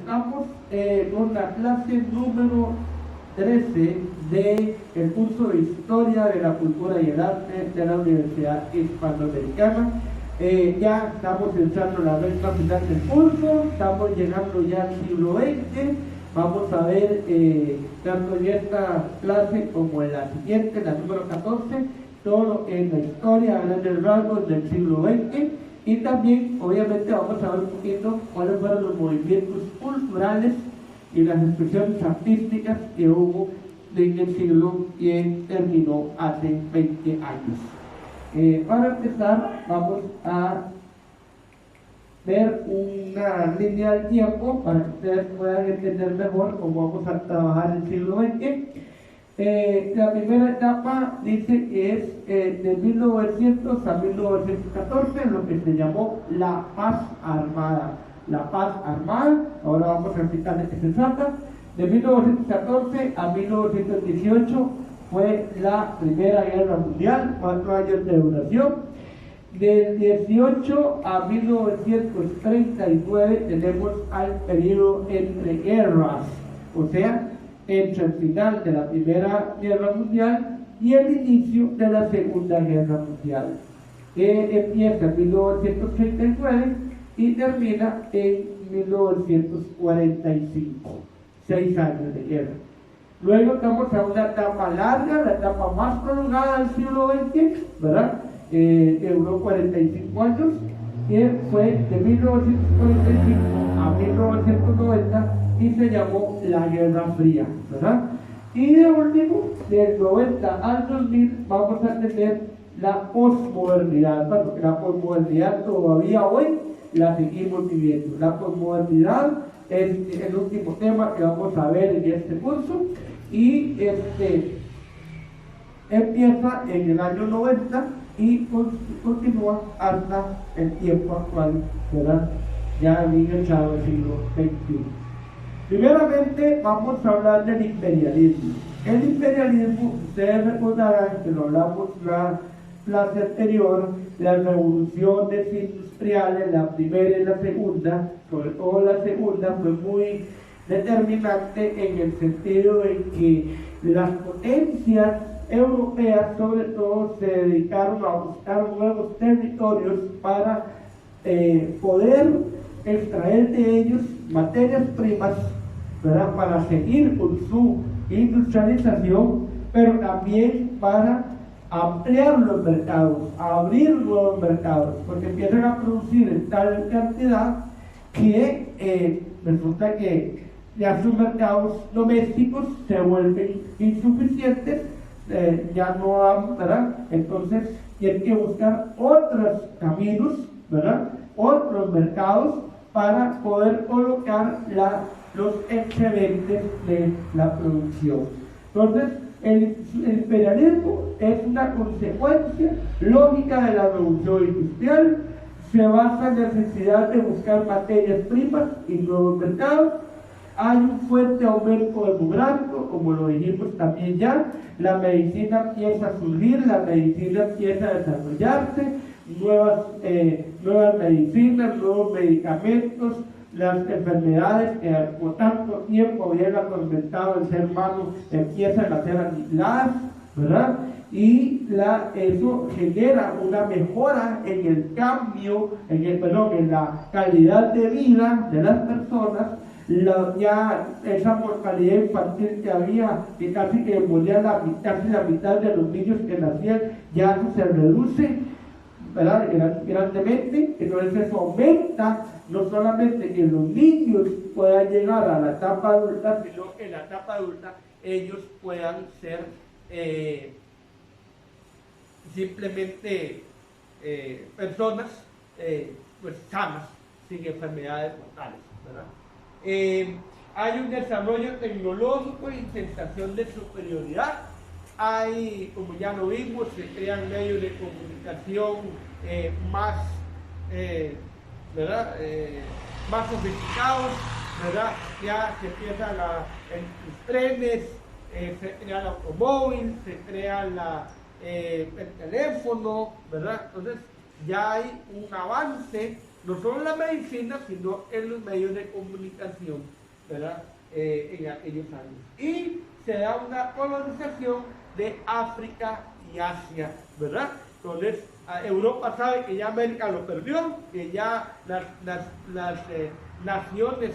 estamos con la clase número 13 del curso de Historia de la Cultura y el Arte de la Universidad Hispanoamericana. Ya estamos entrando la recta final del curso, estamos llegando ya al siglo XX. Vamos a ver tanto en esta clase como en la siguiente, la número 14, todo lo que es la historia a grandes rasgos del siglo XX. Y también, obviamente, vamos a ver un poquito cuáles fueron los movimientos culturales y las expresiones artísticas que hubo en el siglo que terminó hace 20 años. Para empezar, vamos a ver una línea del tiempo para que ustedes puedan entender mejor cómo vamos a trabajar el siglo XX. La primera etapa dice que es de 1900 a 1914, lo que se llamó la paz armada. La paz armada, ahora vamos a explicar de qué se trata. De 1914 a 1918 fue la Primera Guerra Mundial, 4 años de duración. Del 18 a 1939 tenemos al periodo entre guerras, o sea, entre el final de la Primera Guerra Mundial y el inicio de la Segunda Guerra Mundial, que empieza en 1939 y termina en 1945, 6 años de guerra. Luego estamos a una etapa larga, la etapa más prolongada del siglo XX, ¿verdad? Que duró 45 años, que fue de 1945 a 1990 y se llamó la Guerra Fría, ¿verdad? Y de último, del 90 al 2000 vamos a tener la posmodernidad. Bueno, la posmodernidad todavía hoy la seguimos viviendo. La posmodernidad es el último tema que vamos a ver en este curso y empieza en el año 90 y continúa hasta el tiempo actual, ¿verdad? Ya bien echado el siglo XXI. Primeramente vamos a hablar del imperialismo. El imperialismo, ustedes recordarán que lo hablamos la clase anterior, las revoluciones industriales, la primera y la segunda, sobre todo la segunda, fue muy determinante en el sentido de que las potencias europeas sobre todo se dedicaron a buscar nuevos territorios para poder extraer de ellos materias primas, ¿verdad? Para seguir con su industrialización, pero también para ampliar los mercados, abrir nuevos mercados, porque empiezan a producir en tal cantidad que resulta que ya sus mercados domésticos se vuelven insuficientes, ya no han, ¿verdad? Entonces tienen que buscar otros caminos, ¿verdad? Otros mercados para poder colocar los excedentes de la producción. Entonces, el imperialismo es una consecuencia lógica de la revolución industrial, se basa en la necesidad de buscar materias primas y nuevos mercados. Hay un fuerte aumento demográfico, como lo dijimos también ya, la medicina empieza a surgir, la medicina empieza a desarrollarse, nuevas medicinas, nuevos medicamentos, las enfermedades que por tanto tiempo habían atormentado al ser humano empiezan a ser aniquiladas, ¿verdad? Y eso genera una mejora en el cambio, en la calidad de vida de las personas. Ya esa mortalidad infantil que había, que casi que moría casi la mitad de los niños que nacían, ya se reduce, ¿verdad? Grandemente. Entonces eso aumenta no solamente que los niños puedan llegar a la etapa adulta, sino que en la etapa adulta ellos puedan ser simplemente personas pues sanas, sin enfermedades mortales, ¿verdad? Hay un desarrollo tecnológico y sensación de superioridad. Hay, como ya lo vimos, se crean medios de comunicación más, ¿verdad? Más sofisticados, ¿verdad? Ya se empiezan los trenes, se crea el automóvil, se crea el teléfono, ¿verdad? Entonces ya hay un avance no solo en la medicina, sino en los medios de comunicación, ¿verdad? En aquellos años. Y se da una colonización de África y Asia, ¿verdad? Entonces, Europa sabe que ya América lo perdió, que ya las naciones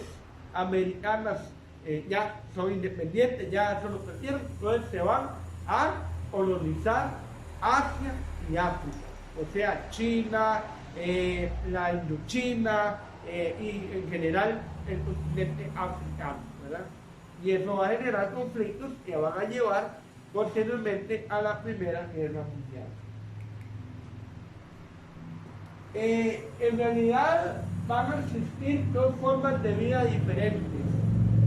americanas ya son independientes, ya eso lo perdieron, entonces se van a colonizar Asia y África, o sea, China, la Indochina y en general el continente africano, ¿verdad? Y eso va a generar conflictos que van a llevar posteriormente a la Primera Guerra Mundial. En realidad van a existir dos formas de vida diferentes.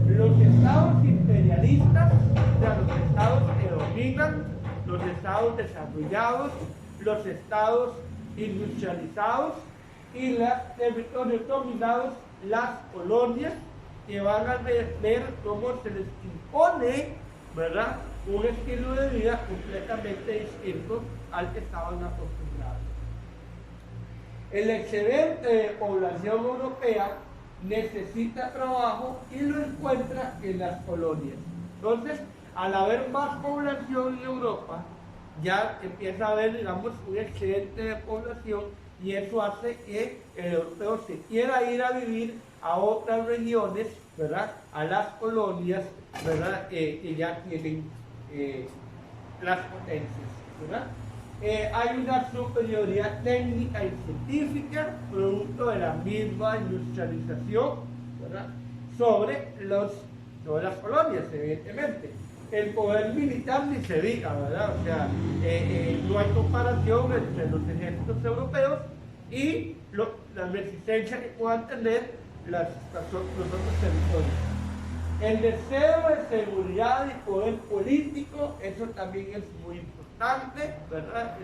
Los estados imperialistas, o sea, los estados que dominan, los estados desarrollados, los estados industrializados y los territorios dominados, las colonias, que van a ver cómo se les impone, ¿verdad?, un estilo de vida completamente distinto al que estaban acostumbrados. El excedente de población europea necesita trabajo y lo encuentra en las colonias. Entonces, al haber más población en Europa, ya empieza a haber, digamos, un excedente de población y eso hace que el europeo se quiera ir a vivir a otras regiones, ¿verdad?, a las colonias, ¿verdad?, que ya tienen las potencias, ¿verdad? Hay una superioridad técnica y científica, producto de la misma industrialización, ¿verdad?, sobre las colonias, evidentemente. El poder militar ni se diga, ¿verdad? O sea, no hay comparación entre los ejércitos europeos y la resistencia que puedan tener los otros territorios. El deseo de seguridad y poder político, eso también es muy importante, ¿verdad?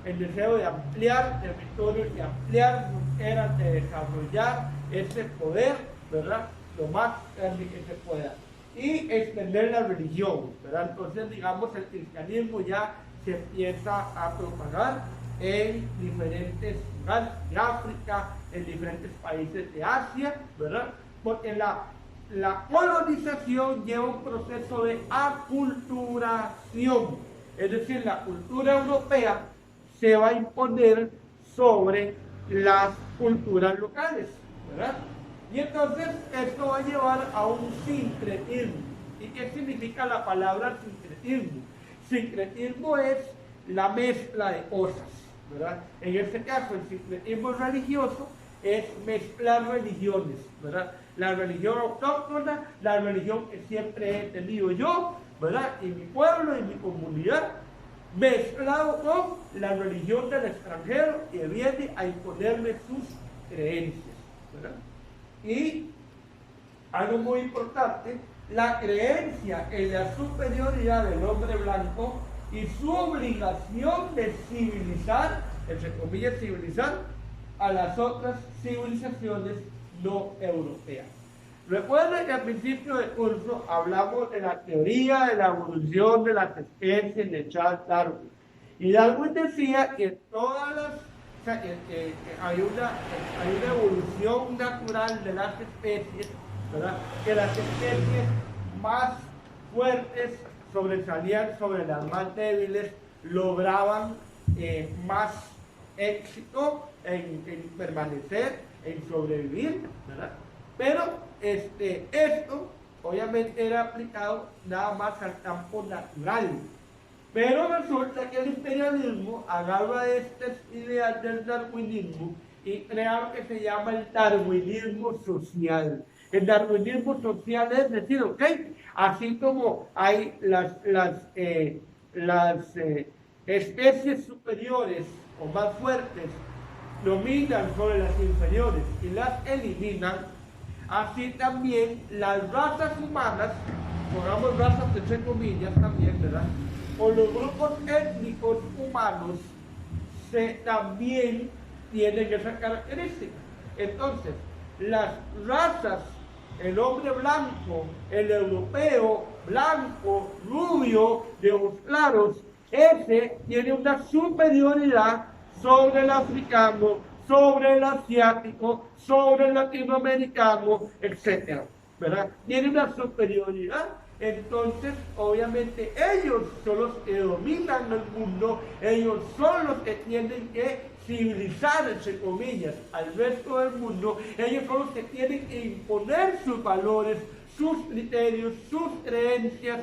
El deseo de ampliar territorios, de ampliar fronteras, de desarrollar ese poder, ¿verdad?, lo más grande que se pueda. Y extender la religión, ¿verdad? Entonces, digamos, el cristianismo ya se empieza a propagar en diferentes lugares de África, en diferentes países de Asia, ¿verdad? Porque la colonización lleva un proceso de aculturación, es decir, la cultura europea se va a imponer sobre las culturas locales, ¿verdad? Y entonces esto va a llevar a un sincretismo. ¿Y qué significa la palabra sincretismo? Sincretismo es la mezcla de cosas, ¿verdad? En este caso, el sincretismo religioso es mezclar religiones, ¿verdad? La religión autóctona, la religión que siempre he tenido yo, ¿verdad?, y mi pueblo y mi comunidad, mezclado con la religión del extranjero que viene a imponerme sus creencias, ¿verdad? Y algo muy importante, la creencia en la superioridad del hombre blanco y su obligación de civilizar, entre comillas civilizar, a las otras civilizaciones no europeas. Recuerden que al principio del curso hablamos de la teoría de la evolución de las especies de Charles Darwin. Y Darwin decía que hay una evolución natural de las especies, ¿verdad?, que las especies más fuertes sobresalían sobre las más débiles, lograban más éxito en permanecer, en sobrevivir, ¿verdad? Pero esto obviamente era aplicado nada más al campo natural. Pero resulta que el imperialismo agarra estas ideas del darwinismo y crea lo que se llama el darwinismo social. El darwinismo social es decir, ok, así como hay las especies superiores o más fuertes dominan sobre las inferiores y las eliminan, así también las razas humanas, pongamos razas entre comillas también, ¿verdad?, o los grupos étnicos humanos también tienen esa característica. Entonces, las razas, el hombre blanco, el europeo blanco, rubio, de ojos claros, ese tiene una superioridad sobre el africano, sobre el asiático, sobre el latinoamericano, etc. ¿Verdad? Tiene una superioridad. Entonces, obviamente, ellos son los que dominan el mundo, ellos son los que tienen que civilizar, entre comillas, al resto del mundo, ellos son los que tienen que imponer sus valores, sus criterios, sus creencias,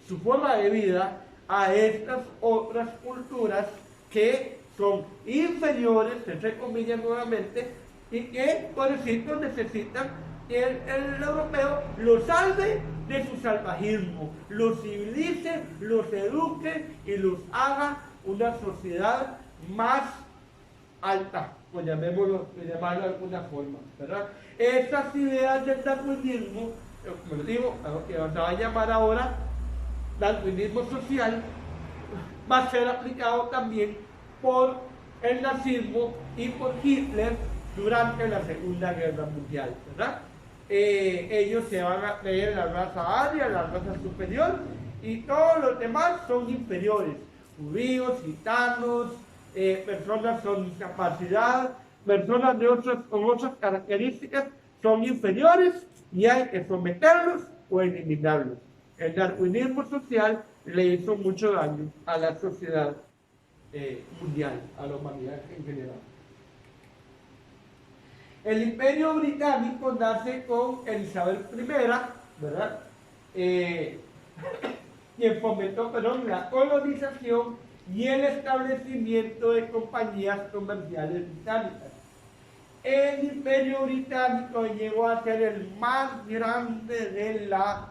su forma de vida a estas otras culturas que son inferiores, entre comillas nuevamente, y que por eso necesitan que el europeo los salve de su salvajismo, los civilice, los eduque y los haga una sociedad más alta, pues llamémoslo, llamarlo de alguna forma, ¿verdad? Esas ideas del darwinismo, como les digo, lo que se va a llamar ahora darwinismo social, va a ser aplicado también por el nazismo y por Hitler durante la Segunda Guerra Mundial, ¿verdad? Ellos se van a creer la raza aria, la raza superior, y todos los demás son inferiores, judíos, gitanos, personas con discapacidad, personas con otras características son inferiores y hay que someterlos o eliminarlos. El darwinismo social le hizo mucho daño a la sociedad mundial, a la humanidad en general. El Imperio Británico nace con Elizabeth I, ¿verdad? Quien fomentó, la colonización y el establecimiento de compañías comerciales británicas. El Imperio Británico llegó a ser el más grande de la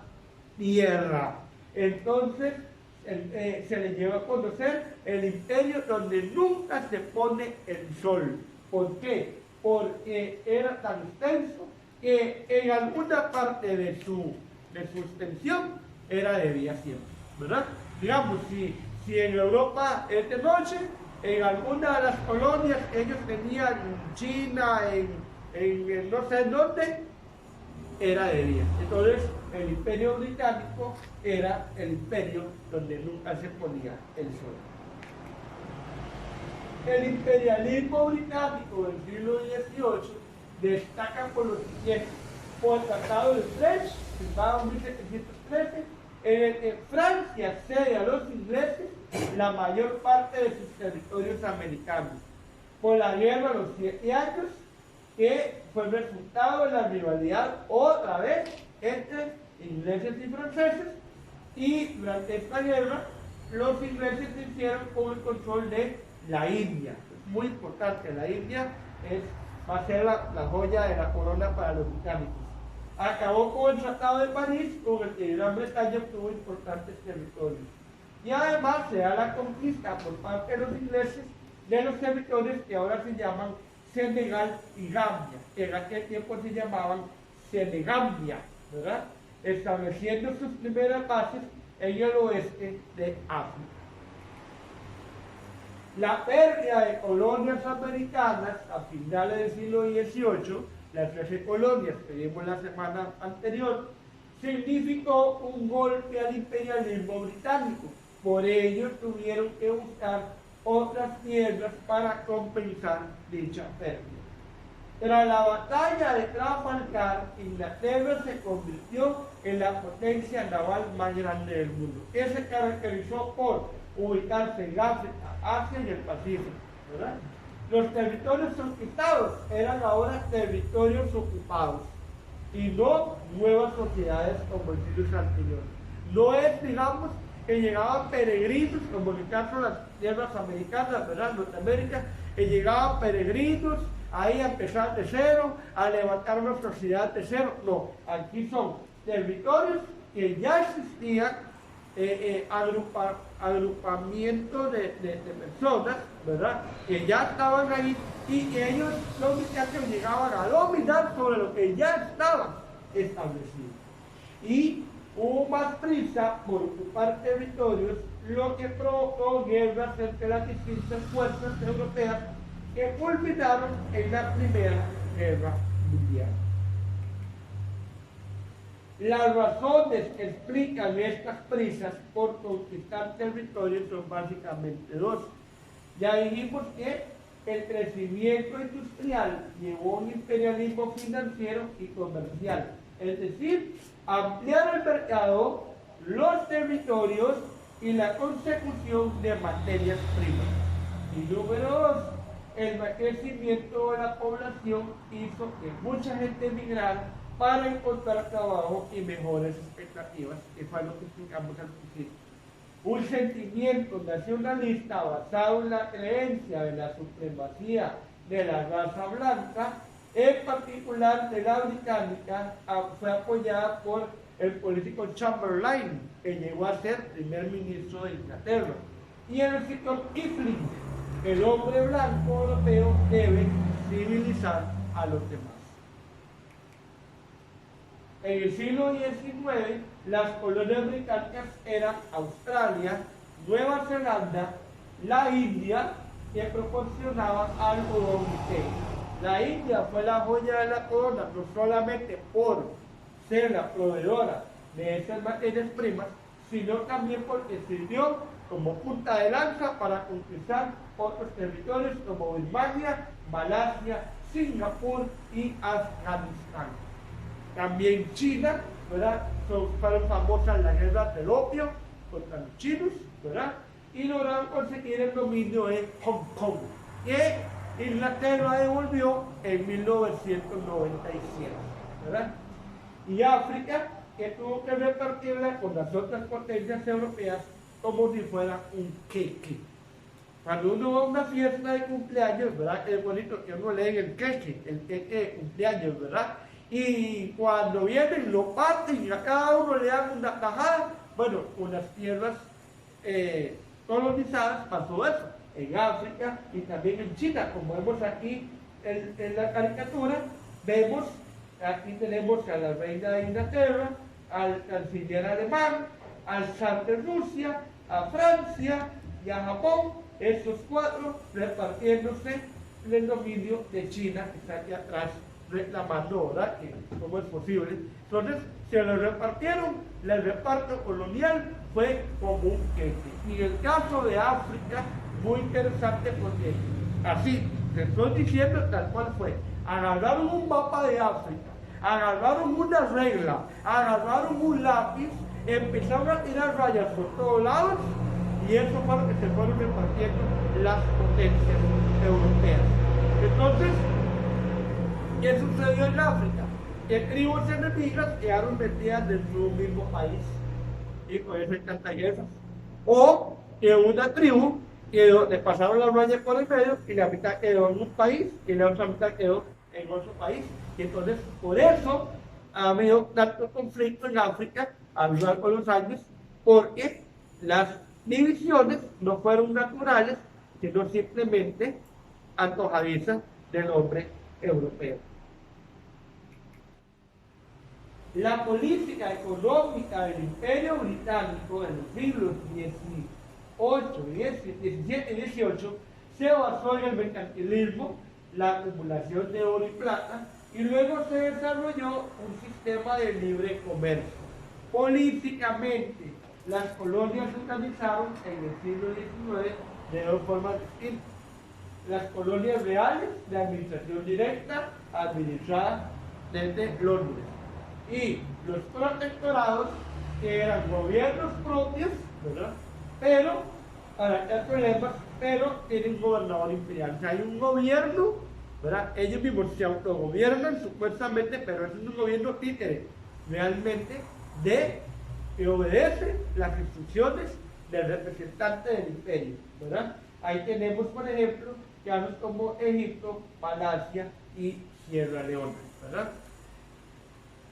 Tierra. Entonces, se le llegó a conocer el imperio donde nunca se pone el sol. ¿Por qué? Porque era tan extenso que en alguna parte de su extensión era de día siempre, ¿verdad? Digamos, si en Europa es de noche, en alguna de las colonias que ellos tenían en China, en no sé dónde, era de día. Entonces, el Imperio Británico era el imperio donde nunca se ponía el sol. El imperialismo británico del siglo XVIII destaca por lo siguiente: por el Tratado de Utrecht, firmado en 1713, en el que Francia cede a los ingleses la mayor parte de sus territorios americanos, por la Guerra de los 7 años, que fue el resultado de la rivalidad otra vez entre ingleses y franceses, y durante esta guerra los ingleses se hicieron con el control de la India. Es muy importante, la India va a ser la joya de la corona para los británicos. Acabó con el Tratado de París, con el que Gran Bretaña obtuvo importantes territorios. Y además se da la conquista por parte de los ingleses de los territorios que ahora se llaman Senegal y Gambia, que en aquel tiempo se llamaban Senegambia, ¿verdad? Estableciendo sus primeras bases en el oeste de África. La pérdida de colonias americanas a finales del siglo XVIII, las 13 colonias que vimos la semana anterior, significó un golpe al imperialismo británico. Por ello tuvieron que buscar otras tierras para compensar dicha pérdida. Tras la batalla de Trafalgar, Inglaterra se convirtió en la potencia naval más grande del mundo, que se caracterizó por ubicarse en África, Asia y el Pacífico, ¿verdad? Los territorios conquistados eran ahora territorios ocupados y no nuevas sociedades como en siglos anteriores. No es, digamos, que llegaban peregrinos, como en el caso de las tierras americanas, ¿verdad? Norteamérica, que llegaban peregrinos ahí a empezar de cero, a levantar una sociedad de cero. No, aquí son territorios que ya existían, agrupamiento de personas, ¿verdad? Que ya estaban ahí y que ellos los muchachos llegaban a dominar sobre lo que ya estaba establecido. Y hubo más prisa por ocupar territorios, lo que provocó guerras entre las distintas fuerzas europeas que culminaron en la Primera Guerra Mundial. Las razones que explican estas prisas por conquistar territorios son básicamente dos. Ya dijimos que el crecimiento industrial llevó a un imperialismo financiero y comercial, es decir, ampliar el mercado, los territorios y la consecución de materias primas. Y número dos, el crecimiento de la población hizo que mucha gente emigrara para encontrar trabajo y mejores expectativas, que fue lo que explicamos al principio. Un sentimiento nacionalista basado en la creencia de la supremacía de la raza blanca, en particular de la británica, fue apoyada por el político Chamberlain, que llegó a ser primer ministro de Inglaterra, y el escritor Kipling: el hombre blanco europeo debe civilizar a los demás. En el siglo XIX, las colonias británicas eran Australia, Nueva Zelanda, la India, que proporcionaba algodón y té. La India fue la joya de la corona, no solamente por ser la proveedora de esas materias primas, sino también porque sirvió como punta de lanza para conquistar otros territorios como Birmania, Malasia, Singapur y Afganistán. También China, ¿verdad? Fueron famosas las guerras del opio contra los chinos, ¿verdad? Y lograron conseguir el dominio de Hong Kong, que Inglaterra devolvió en 1997, ¿verdad? Y África, que tuvo que repartirla con las otras potencias europeas como si fuera un queque. Cuando uno va a una fiesta de cumpleaños, ¿verdad? Es bonito que uno le den el queque de cumpleaños, ¿verdad? Y cuando vienen lo parten y a cada uno le dan una tajada. Bueno, con las tierras colonizadas pasó eso, en África y también en China, como vemos aquí en la caricatura. Vemos, aquí tenemos a la reina de Inglaterra, al canciller alemán, al zar de Rusia, a Francia y a Japón, estos cuatro repartiéndose el dominio de China, que está aquí atrás reclamando, ¿verdad? Que cómo es posible. Entonces se lo repartieron. El reparto colonial fue como un queque. Y en el caso de África, muy interesante, porque así, te estoy diciendo tal cual fue: agarraron un mapa de África, agarraron una regla, agarraron un lápiz, empezaron a tirar rayas por todos lados, y eso fue lo que se fueron repartiendo las potencias europeas. Entonces, ¿qué sucedió en África? Que tribus enemigas quedaron metidas dentro de un mismo país, y con eso hay tantas guerras. O que una tribu quedó, le pasaron la raya por el medio y la mitad quedó en un país y la otra mitad quedó en otro país. Y entonces, por eso ha habido tanto conflicto en África a lo largo de los años, porque las divisiones no fueron naturales, sino simplemente antojadizas del hombre europeo. La política económica del Imperio Británico en los siglos XVIII, XVII y XVIII se basó en el mercantilismo, la acumulación de oro y plata, y luego se desarrolló un sistema de libre comercio. Políticamente, las colonias se organizaron en el siglo XIX de dos formas distintas. Las colonias reales de administración directa, administradas desde Londres, y los protectorados, que eran gobiernos propios, ¿verdad? Pero, para que hay problemas, pero tienen gobernador imperial. O sea, hay un gobierno, ¿verdad? Ellos mismos se autogobiernan supuestamente, pero es un gobierno títere, realmente, que obedece las instrucciones del representante del imperio, ¿verdad? Ahí tenemos, por ejemplo, casos como Egipto, Malasia y Sierra Leona, ¿verdad?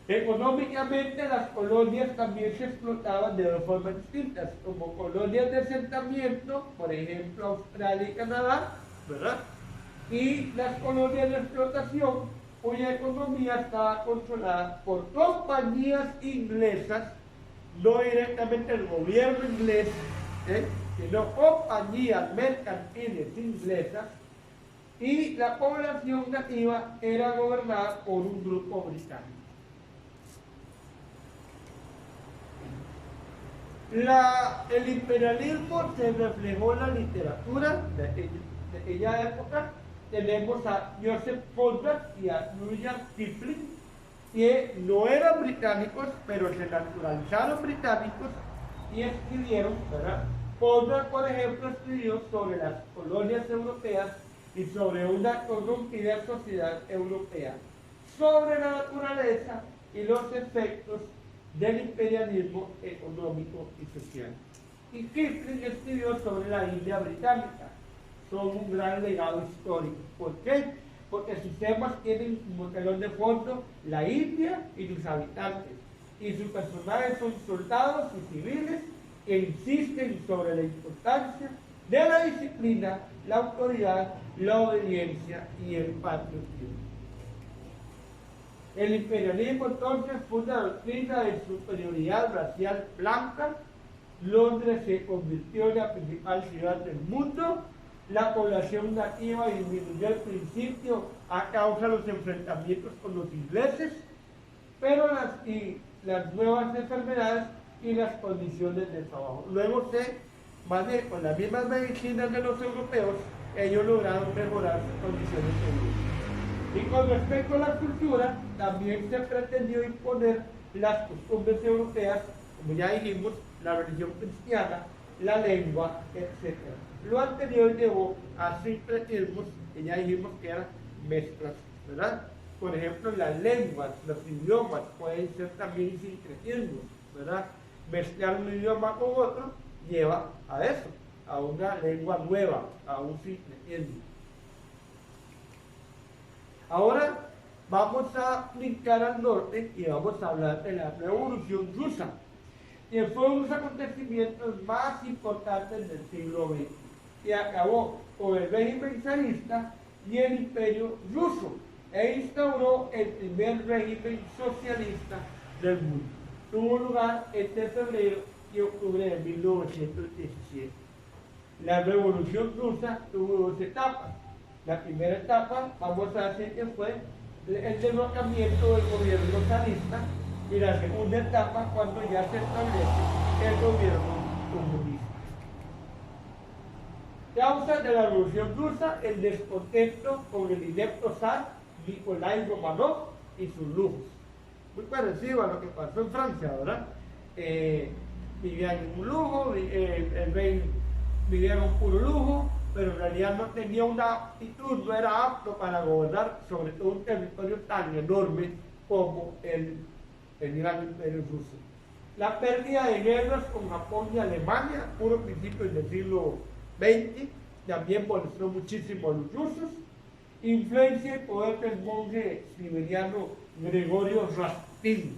Económicamente, las colonias también se explotaban de dos formas distintas, como colonias de asentamiento, por ejemplo, Australia y Canadá, ¿verdad? Y las colonias de explotación, cuya economía estaba controlada por compañías inglesas, no directamente el gobierno inglés, sino compañías mercantiles inglesas, y la población nativa era gobernada por un grupo británico. El imperialismo se reflejó en la literatura de aquella época, tenemos a Joseph Conrad y a Rudyard Kipling, que no eran británicos, pero se naturalizaron británicos y escribieron, ¿verdad? Conrad, por ejemplo, escribió sobre las colonias europeas y sobre una corrompida sociedad europea, sobre la naturaleza y los efectos del imperialismo económico y social. Y Kipling escribió sobre la India británica. Son un gran legado histórico. ¿Por qué? Porque sus temas tienen como telón de fondo la India y sus habitantes. Y sus personajes son soldados y civiles que insisten sobre la importancia de la disciplina, la autoridad, la obediencia y el patriotismo. El imperialismo entonces fue una doctrina de superioridad racial blanca. Londres se convirtió en la principal ciudad del mundo. La población nativa disminuyó al principio a causa de los enfrentamientos con los ingleses, pero las nuevas enfermedades y las condiciones de trabajo. Luego con las mismas medicinas de los europeos, ellos lograron mejorar sus condiciones de vida. Y con respecto a la cultura, también se pretendió imponer las costumbres europeas, como ya dijimos, la religión cristiana, la lengua, etc. Lo anterior llevó a sincretismos, que ya dijimos que eran mezclas, ¿verdad? Por ejemplo, las lenguas, los idiomas pueden ser también sincretismos, ¿verdad? Mezclar un idioma con otro lleva a eso, a una lengua nueva, a un sincretismo. Ahora vamos a brincar al norte y vamos a hablar de la Revolución Rusa, que fue uno de los acontecimientos más importantes del siglo XX, que acabó con el régimen zarista y el imperio ruso, e instauró el primer régimen socialista del mundo. Tuvo lugar entre febrero y octubre de 1917. La Revolución Rusa tuvo dos etapas. La primera etapa, vamos a decir que fue el derrocamiento del gobierno zarista, y la segunda etapa cuando ya se establece el gobierno comunista. Causa de la Revolución Rusa: el descontento con el inepto zar Nikolai Romanov y sus lujos. Muy parecido a lo que pasó en Francia, ¿verdad? Vivían en un lujo, el rey vivía en un puro lujo, pero en realidad no tenía una aptitud, no era apto para gobernar, sobre todo un territorio tan enorme como el gran imperio ruso. La pérdida de guerras con Japón y Alemania, puro principio del siglo XX, también molestó muchísimo a los rusos. Influencia y poder del monje siberiano Gregorio Rasputin.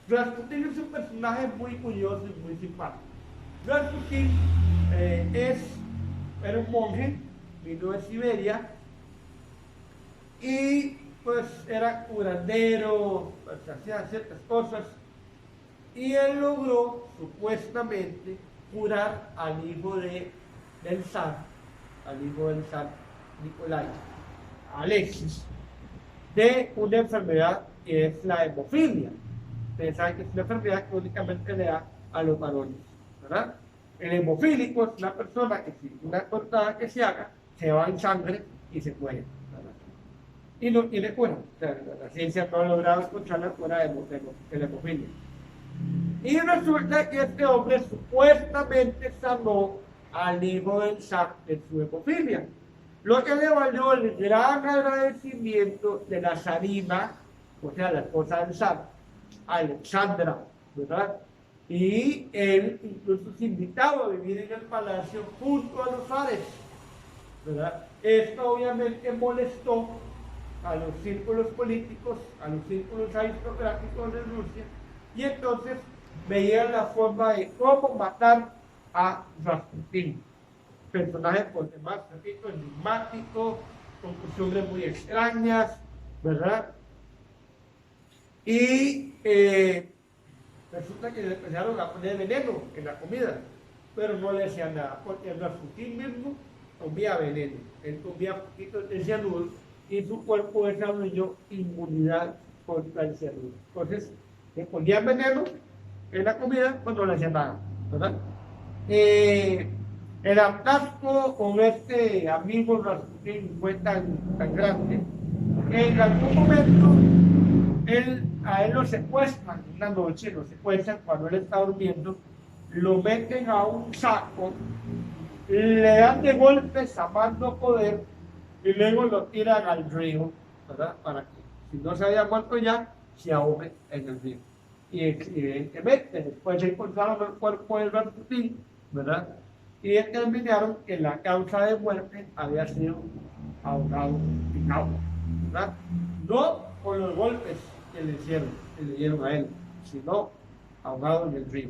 Rasputin es un personaje muy curioso y muy simpático. Rasputin era un monje, vino de Siberia, y pues era curandero, pues, hacía ciertas cosas, y él logró supuestamente curar al hijo del zar Nicolai, Alexis, de una enfermedad que es la hemofilia. Ustedes saben que es una enfermedad que únicamente le da a los varones, ¿verdad? El hemofílico es una persona que si una cortada que se haga, se va en sangre y se muere, ¿verdad? Y no tiene cura. O sea, la ciencia no ha logrado encontrar la cura de la hemofilia. Y resulta que este hombre supuestamente sanó al hijo del zar de su hemofilia, lo que le valió el gran agradecimiento de la zarina, o sea, la esposa del zar, Alexandra, ¿verdad? Y él incluso se invitaba a vivir en el palacio junto a los zares, ¿verdad? Esto obviamente molestó a los círculos políticos, a los círculos aristocráticos de Rusia, y entonces veían la forma de cómo matar a Rasputin. Personaje por demás, repito, enigmático, con costumbres muy extrañas, ¿verdad? Y resulta que le empezaron a poner veneno en la comida, pero no le hacían nada, porque el Rasputin mismo comía veneno, él comía poquitos de cianuro y su cuerpo desarrolló inmunidad contra el cianuro. Entonces, le ponían veneno en la comida cuando no le hacían nada, ¿verdad? El hartazgo con este amigo Rasputín fue tan grande que en algún momento a él lo secuestran una noche, lo secuestran cuando él está durmiendo, lo meten a un saco, le dan de golpes a más no poder y luego lo tiran al río, ¿verdad? Para que si no se había muerto ya, se ahogue en el río. Y evidentemente después se encontraron el cuerpo de Rasputín, ¿verdad? Y determinaron que la causa de muerte había sido ahogado en agua, ¿verdad? No por los golpes que le dieron a él, sino ahogado en el río.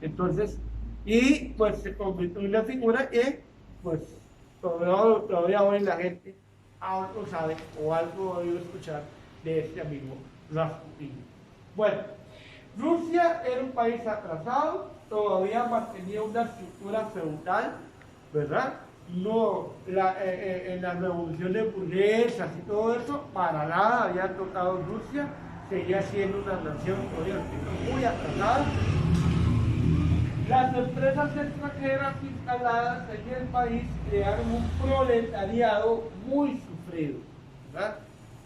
Entonces, y pues se convirtió en una figura que, pues, todavía hoy la gente algo sabe o algo ha oído escuchar de este amigo Rasputin. Bueno, Rusia era un país atrasado, todavía mantenía una estructura feudal, ¿verdad? No, en las revoluciones burguesas y todo eso, para nada había tocado Rusia, seguía siendo una nación muy atrasada. Las empresas extranjeras instaladas en el país crearon un proletariado muy sufrido, ¿verdad?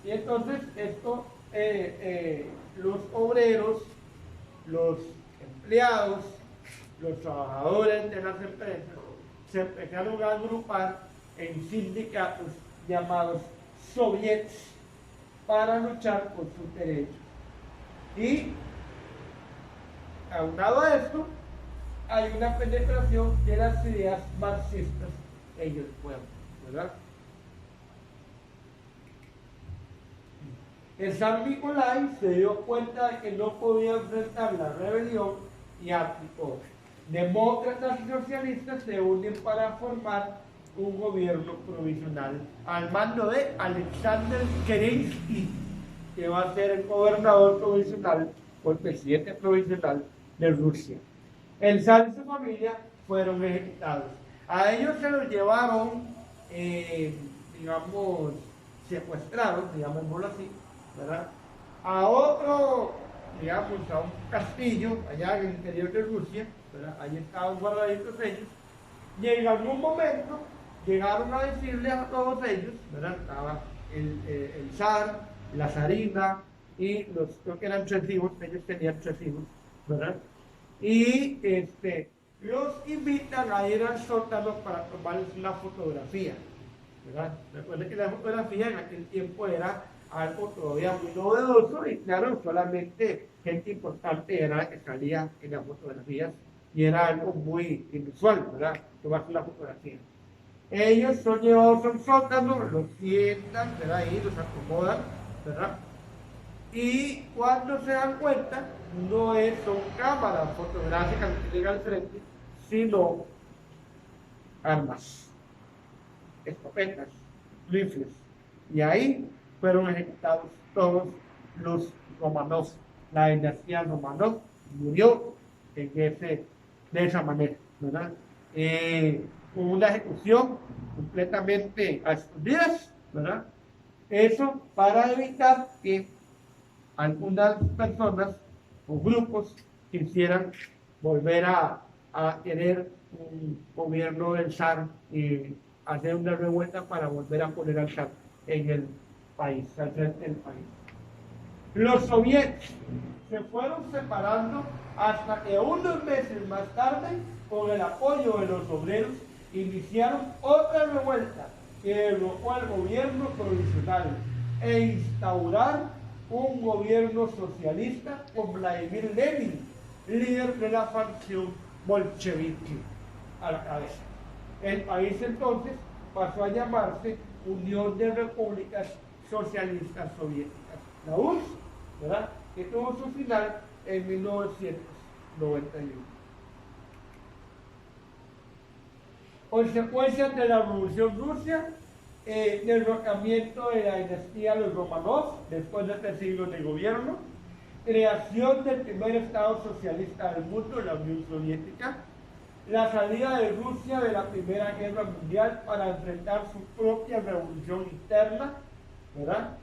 Y entonces esto, los obreros, los empleados, los trabajadores de las empresas se empezaron a agrupar en sindicatos llamados soviets para luchar por sus derechos. Y aunado a esto, hay una penetración de las ideas marxistas en el pueblo, ¿verdad? El zar Nicolai se dio cuenta de que no podía enfrentar la rebelión y aplicó. Demócratas y socialistas se unen para formar un gobierno provisional al mando de Alexander Kerensky, que va a ser el gobernador provisional o el presidente provisional de Rusia. El zar y su familia fueron ejecutados. A ellos se los llevaron, digamos, secuestrados, digámoslo así, ¿verdad? A otro, digamos, a un castillo allá en el interior de Rusia, ¿verdad? Ahí estaban guardaditos ellos. Y en algún momento llegaron a decirles a todos ellos, ¿verdad? Estaba el zar, la zarina y los, creo que eran 3 hijos, ellos tenían 3 hijos, ¿verdad? Y los invitan a ir al sótano para tomarles una fotografía, ¿verdad? Recuerden que la fotografía en aquel tiempo era algo todavía muy novedoso y claro, solamente gente importante era la que salía en las fotografías y era algo muy inusual, ¿verdad? Tomarse la fotografía. Ellos son llevados a un sótano, los sientan, ¿verdad? Ahí los acomodan, ¿verdad? Y cuando se dan cuenta, no son cámaras fotográficas que llegan al frente, sino armas, escopetas, rifles. Y ahí fueron ejecutados todos los Romanov. La dinastía Romanov murió de esa manera, ¿verdad? Una ejecución completamente a escondidas, ¿verdad? Eso para evitar que algunas personas o grupos quisieran volver a tener un gobierno del zar y hacer una revuelta para volver a poner al zar en el país, al frente del país. Los soviets se fueron separando hasta que unos meses más tarde, con el apoyo de los obreros, iniciaron otra revuelta que derrocó al gobierno provisional e instaurar un gobierno socialista con Vladimir Lenin, líder de la facción bolchevique, a la cabeza. El país entonces pasó a llamarse Unión de Repúblicas Socialistas Soviéticas, la URSS, ¿verdad? Que tuvo su final en 1991. Consecuencias de la Revolución Rusa, derrocamiento de la dinastía de los Romanov después de 3 siglos de gobierno, creación del primer Estado socialista del mundo, la Unión Soviética, la salida de Rusia de la Primera Guerra Mundial para enfrentar su propia revolución interna, ¿verdad?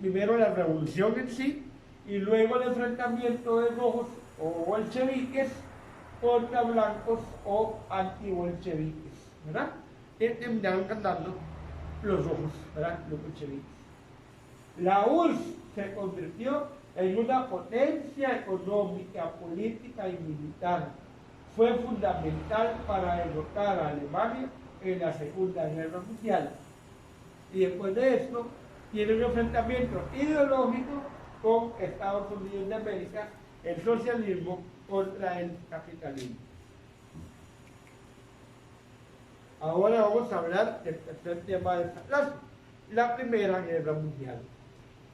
Primero la revolución en sí y luego el enfrentamiento de rojos o bolcheviques contra blancos o antibolcheviques, ¿verdad? Que terminaron ganando los rojos, ¿verdad? Los bolcheviques. La URSS se convirtió en una potencia económica, política y militar. Fue fundamental para derrotar a Alemania en la Segunda Guerra Mundial. Y después de esto, tiene un enfrentamiento ideológico con Estados Unidos de América, el socialismo contra el capitalismo. Ahora vamos a hablar del tercer tema de esta clase, la Primera Guerra Mundial,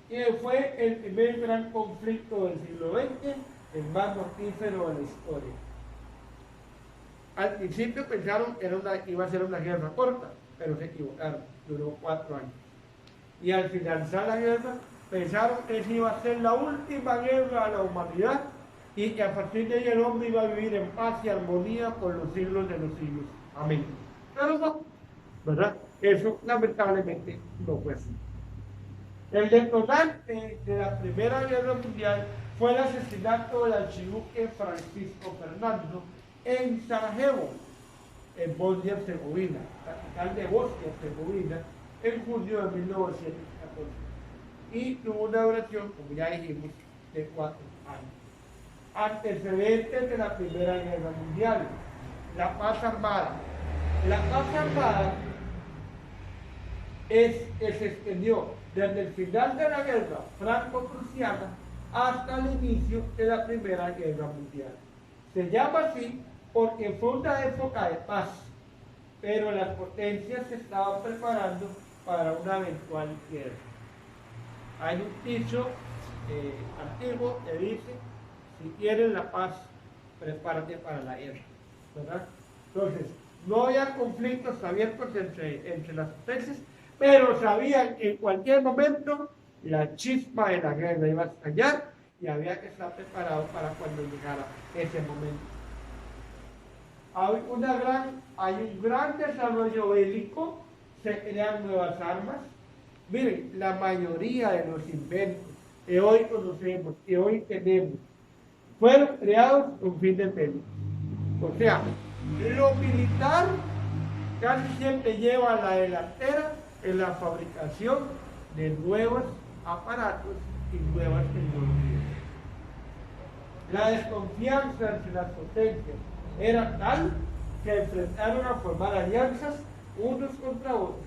que fue el primer gran conflicto del siglo XX, el más mortífero de la historia. Al principio pensaron que iba a ser una guerra corta, pero se equivocaron, duró 4 años. Y al finalizar la guerra, pensaron que esa iba a ser la última guerra a la humanidad y que a partir de ahí el hombre iba a vivir en paz y armonía por los siglos de los siglos. Amén. Pero no, ¿verdad? Eso lamentablemente no fue así. El detonante de la Primera Guerra Mundial fue el asesinato del archiduque Francisco Fernando en Sarajevo, en Bosnia-Herzegovina, capital de Bosnia-Herzegovina, en junio de 1914. Y tuvo una duración, como ya dijimos, de 4 años. Antecedentes de la Primera Guerra Mundial, la paz armada. La paz armada se extendió desde el final de la guerra franco-prusiana hasta el inicio de la Primera Guerra Mundial. Se llama así porque fue una época de paz, pero las potencias se estaban preparando para una eventual guerra. Hay un dicho antiguo que dice: si quieres la paz, prepárate para la guerra, ¿verdad? Entonces, no había conflictos abiertos entre las potencias, pero sabían que en cualquier momento la chispa de la guerra iba a estallar y había que estar preparado para cuando llegara ese momento. Hay un gran desarrollo bélico, se crean nuevas armas. Miren, la mayoría de los inventos que hoy conocemos, que hoy tenemos, fueron creados con fines bélicos. O sea, lo militar casi siempre lleva a la delantera en la fabricación de nuevos aparatos y nuevas tecnologías. La desconfianza entre las potencias era tal que enfrentaron a formar alianzas unos contra otros.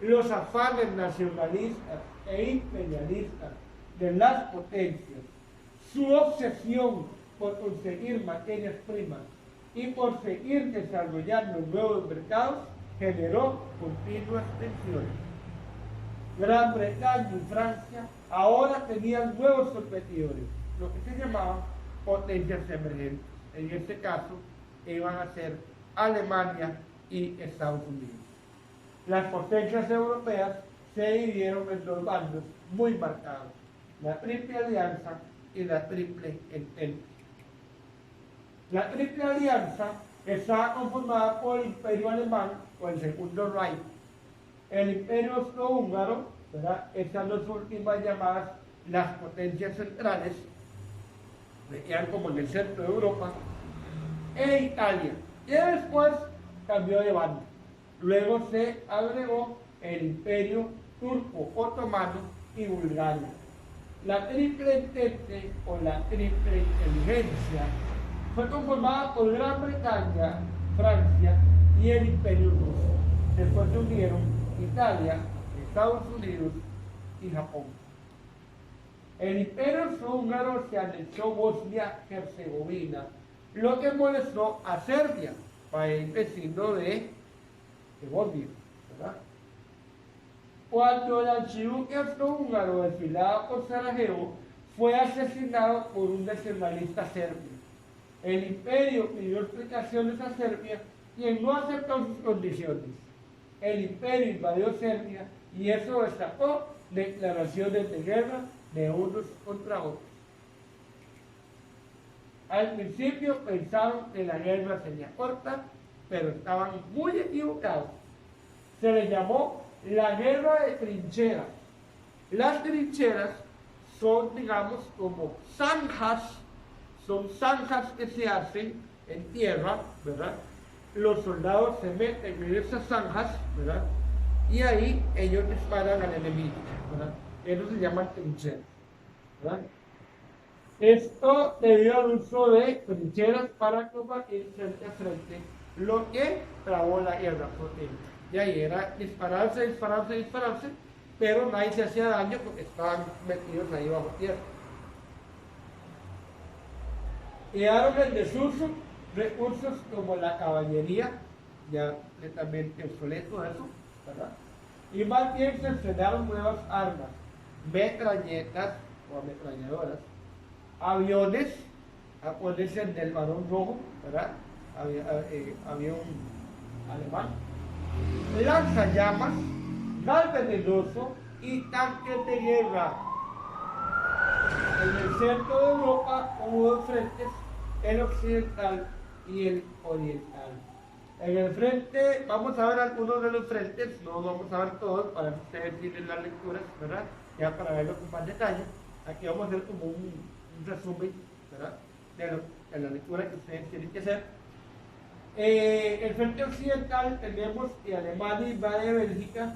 Los afanes nacionalistas e imperialistas de las potencias, su obsesión por conseguir materias primas y por seguir desarrollando nuevos mercados, generó continuas tensiones. Gran Bretaña y Francia ahora tenían nuevos competidores, lo que se llamaban potencias emergentes. En este caso, iban a ser Alemania y Estados Unidos. Las potencias europeas se dividieron en 2 bandos muy marcados: la Triple Alianza y la Triple Entente. La Triple Alianza estaba conformada por el Imperio Alemán o el Segundo Reich, el Imperio Austrohúngaro, ¿verdad? Estas 2 últimas llamadas las potencias centrales, eran como en el centro de Europa, e Italia, y después cambió de bando. Luego se agregó el Imperio Turco Otomano y Bulgaria. La Triple Entente o la Triple Inteligencia fue conformada por Gran Bretaña, Francia y el Imperio Ruso. Después se unieron Italia, Estados Unidos y Japón. El Imperio Austrohúngaro se anexó Bosnia-Herzegovina, lo que molestó a Serbia, país vecino de Bosnia, ¿verdad? Cuando el archiduque austrohúngaro desfilaba por Sarajevo, fue asesinado por un nacionalista serbio. El imperio pidió explicaciones a Serbia, quien no aceptó sus condiciones. El imperio invadió Serbia y eso destapó declaraciones de guerra de unos contra otros. Al principio pensaron que la guerra sería corta, pero estaban muy equivocados. Se le llamó la guerra de trincheras. Las trincheras son, digamos, como zanjas son zanjas que se hacen en tierra, ¿verdad? Los soldados se meten en esas zanjas, ¿verdad? Y ahí ellos disparan al enemigo, ¿verdad? Eso se llama trincheras, ¿verdad? Esto debido al uso de trincheras para combatir frente a frente, lo que trabó la guerra, porque de ahí era dispararse, dispararse, dispararse, pero nadie se hacía daño porque estaban metidos ahí bajo tierra. Quedaron en desuso recursos como la caballería, ya también obsoleto eso, ¿verdad? Y más bien se estrenaron nuevas armas, metralletas o ametralladoras, aviones, a ponerse en el Barón Rojo, ¿verdad? Avión alemán, lanzallamas, gas venenoso y tanques de guerra. En el centro de Europa hubo dos frentes, el occidental y el oriental. En el frente, vamos a ver algunos de los frentes, no vamos a ver todos, para que ustedes tienen las lecturas, ¿verdad? Ya para verlo con más detalle. Aquí vamos a hacer como un resumen, ¿verdad? De la lectura que ustedes tienen que hacer. El frente occidental tenemos que Alemania invade Bélgica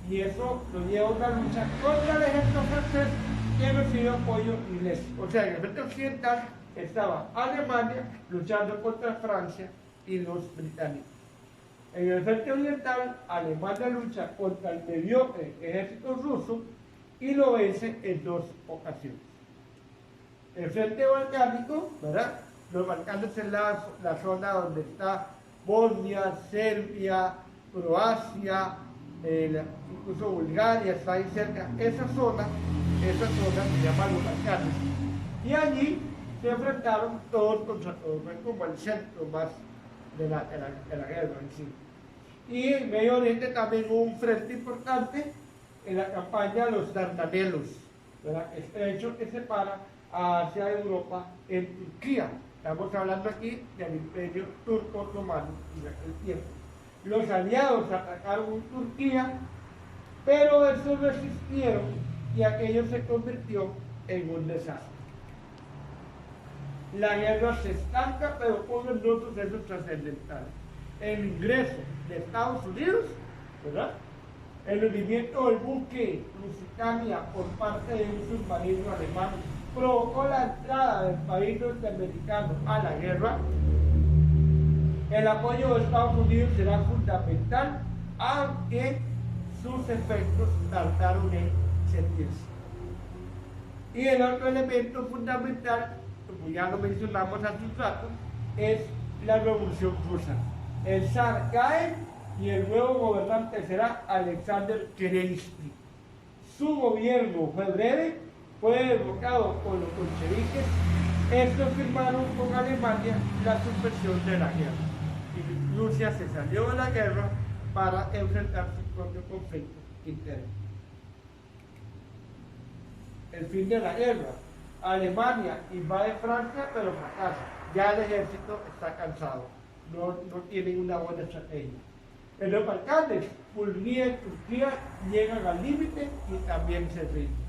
y eso lo lleva a una lucha contra el ejército francés que recibe apoyo inglés. O sea, en el frente occidental estaba Alemania luchando contra Francia y los británicos. En el frente oriental, Alemania lucha contra el mediocre ejército ruso y lo vence en dos ocasiones. El frente balcánico, ¿verdad? Los Balcanes es la zona donde está Bosnia, Serbia, Croacia, incluso Bulgaria está ahí cerca. Esa zona se llama los Balcanes. Y allí se enfrentaron todos contra todos, como el centro más de la guerra en sí. Y en Medio Oriente también hubo un frente importante en la campaña de los Dardanelos, ¿verdad? Estrecho que separa hacia Europa en Turquía. Estamos hablando aquí del Imperio Turco Otomano en aquel tiempo. Los aliados atacaron Turquía, pero estos resistieron y aquello se convirtió en un desastre. La guerra se estanca, pero ocurren dos sucesos trascendentales. El ingreso de Estados Unidos, ¿verdad? El hundimiento del buque Lusitania por parte de un submarino alemán provocó la entrada del país norteamericano a la guerra. El apoyo de Estados Unidos será fundamental, aunque sus efectos tardaron en sentirse. Y el otro elemento fundamental, como ya lo mencionamos hace un rato, es la Revolución Rusa. El zar cae y el nuevo gobernante será Alexander Kerensky. Su gobierno fue breve, fue derrocado por los bolcheviques. Estos firmaron con Alemania la suspensión de la guerra. Y Rusia se salió de la guerra para enfrentar su propio conflicto interno. El fin de la guerra. Alemania invade Francia, pero fracasa. Ya el ejército está cansado. No tienen una buena estrategia. En los Balcanes, Hungría y Turquía llegan al límite y también se rinden.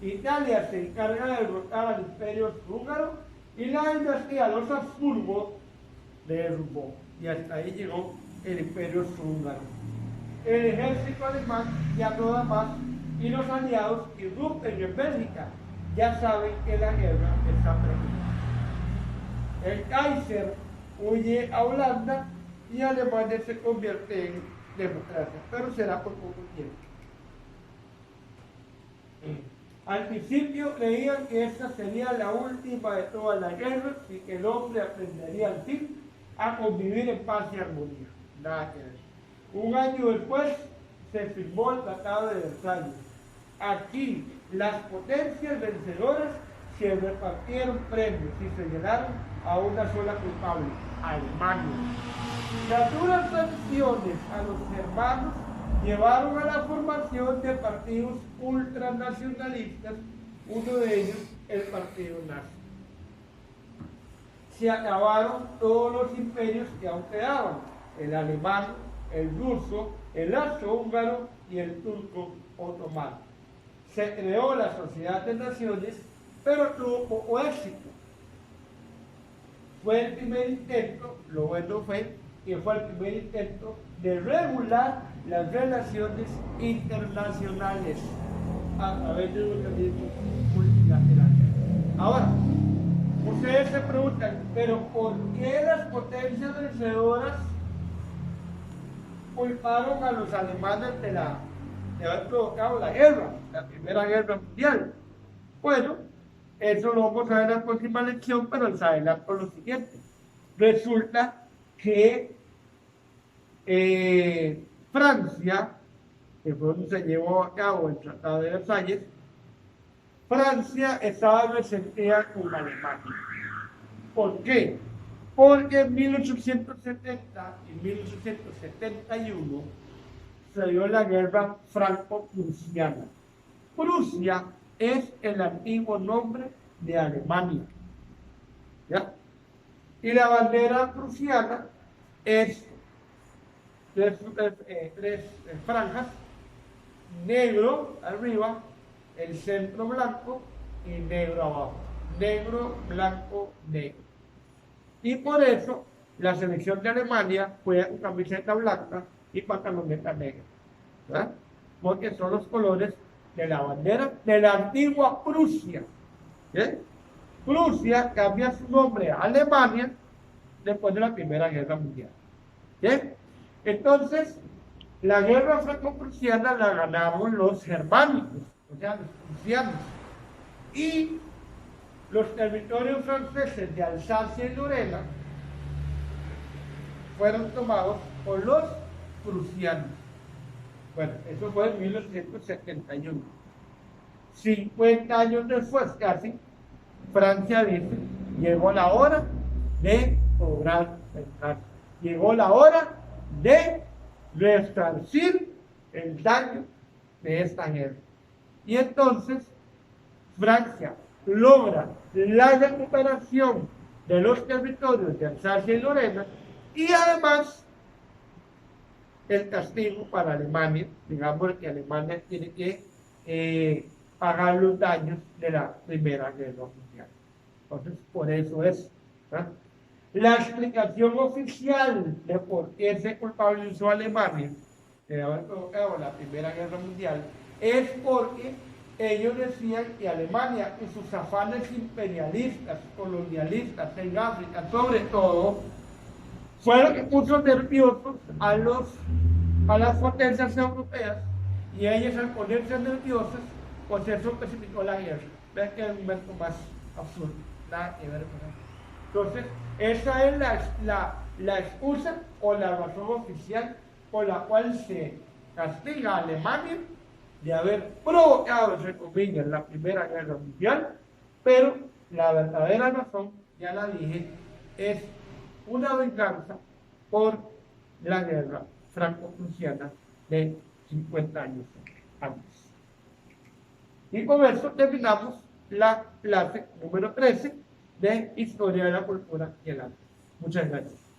Italia se encarga de derrotar al Imperio Húngaro y la dinastía de los Habsburgo derrumbó. Y hasta ahí llegó el Imperio Húngaro. El ejército alemán ya no da más y los aliados irrumpen en Bélgica. Ya saben que la guerra está perdida. El Kaiser huye a Holanda y Alemania se convierte en democracia, pero será por poco tiempo. Al principio creían que esta sería la última de todas las guerras y que el hombre aprendería al fin a convivir en paz y armonía. Nada que ver. Un año después se firmó el Tratado de Versalles. Aquí las potencias vencedoras se repartieron premios y señalaron a una sola culpable, Alemania. Las duras sanciones a los hermanos llevaron a la formación de partidos ultranacionalistas, uno de ellos el partido nazi. Se acabaron todos los imperios que aún quedaban, el alemán, el ruso, el austrohúngaro y el turco otomano. Se creó la Sociedad de Naciones, pero tuvo poco éxito. fue el primer intento, lo bueno fue que fue el primer intento de regular las relaciones internacionales a través de un organismo multilateral. Ahora, ustedes se preguntan, pero ¿por qué las potencias vencedoras culparon a los alemanes de haber provocado la guerra, la Primera Guerra Mundial? Bueno, eso lo vamos a ver en la próxima lección, pero les adelanto lo siguiente. Resulta que Francia, que fue donde se llevó a cabo el Tratado de Versalles, Francia estaba resentida con Alemania. ¿Por qué? Porque en 1870 y 1871 se dio la guerra franco-prusiana. Prusia es el antiguo nombre de Alemania. ¿Ya? Y la bandera prusiana es tres franjas, negro arriba, el centro blanco y negro abajo. Negro, blanco, negro. Y por eso la selección de Alemania fue con camiseta blanca y pantaloneta negra. ¿Verdad? Porque son los colores de la bandera de la antigua Prusia. ¿Sí? Prusia cambia su nombre a Alemania después de la Primera Guerra Mundial. ¿Sí? Entonces, la guerra franco-prusiana la ganaron los germánicos, o sea, los prusianos. Y los territorios franceses de Alsacia y Lorena fueron tomados por los prusianos. Bueno, eso fue en 1871. 50 años después, casi, Francia dice, llegó la hora de cobrar venganza. Llegó la hora de resarcir el daño de esta guerra. Y entonces, Francia logra la recuperación de los territorios de Alsacia y Lorena y además el castigo para Alemania, digamos que Alemania tiene que pagar los daños de la Primera Guerra Mundial. Entonces, por eso es. ¿Verdad? La explicación oficial de por qué se culpabilizó a Alemania de haber provocado la Primera Guerra Mundial es porque ellos decían que Alemania y sus afanes imperialistas, colonialistas en África, sobre todo, fue lo que puso nerviosos a las potencias europeas, y ellas al ponerse nerviosas, pues eso precipitó la guerra. Vean que es un momento más absurdo, nada que ver con eso. Entonces, esa es la excusa o la razón oficial por la cual se castiga a Alemania de haber provocado, entre comillas, la Primera Guerra Mundial, pero la verdadera razón, ya la dije, es una venganza por la guerra franco-prusiana de 50 años antes. Y con eso terminamos la clase número 13 de Historia de la Cultura y el Arte. Muchas gracias.